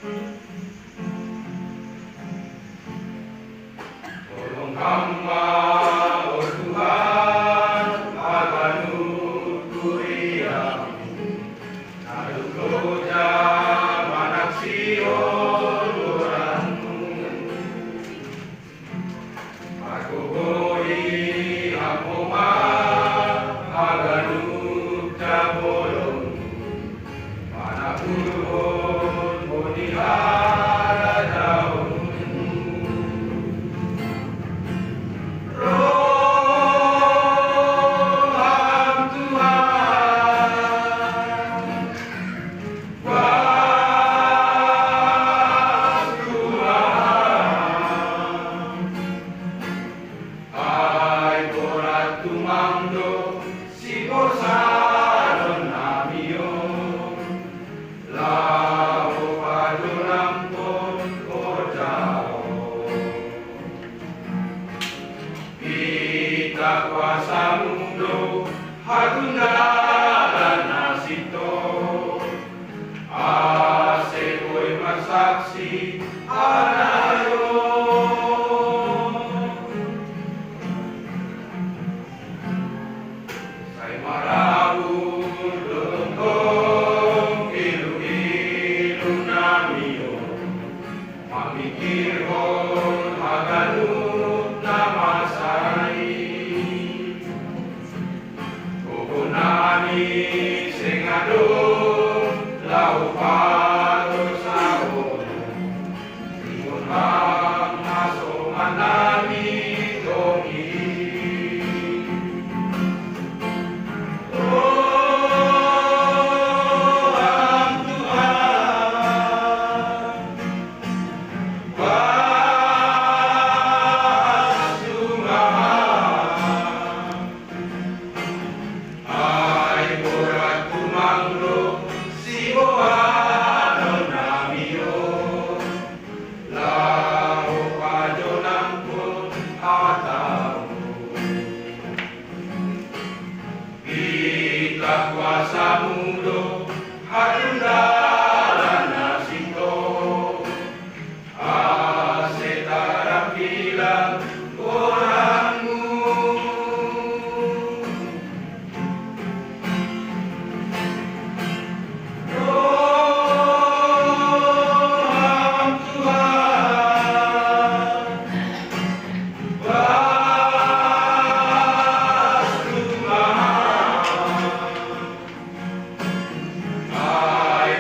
Tolong hamba, oh Tuhan, agar nuturi aku. Nadu koja manak Sion Tuhanmu. Aku beri akoma agar nutja bolong. Mana pun bonihara jauh. Tumando si posaron namio lao padulampon kojao kita kuasa mundo hatundalan nasito ase boy masaksi anayo. Marabun lutong ilu-ilu namio mamikirhon haganut namasai kukunani sengadong lau patosahon ingon hang masoman nami tongi. Kita kuasa mundo hatundalan nasito asetara bilang orangmu.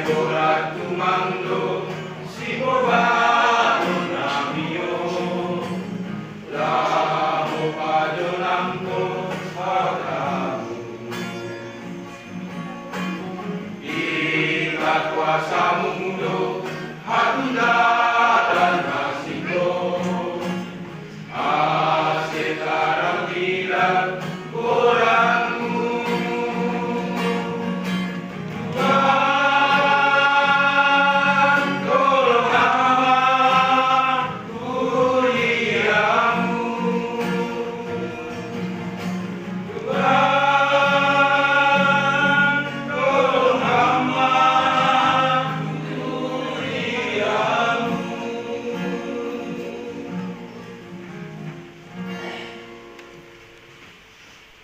Tuhan tumando si bobano namio lamo pajonampo padamu. Kita kuasa mundo hatundalan nasito asetarang bilang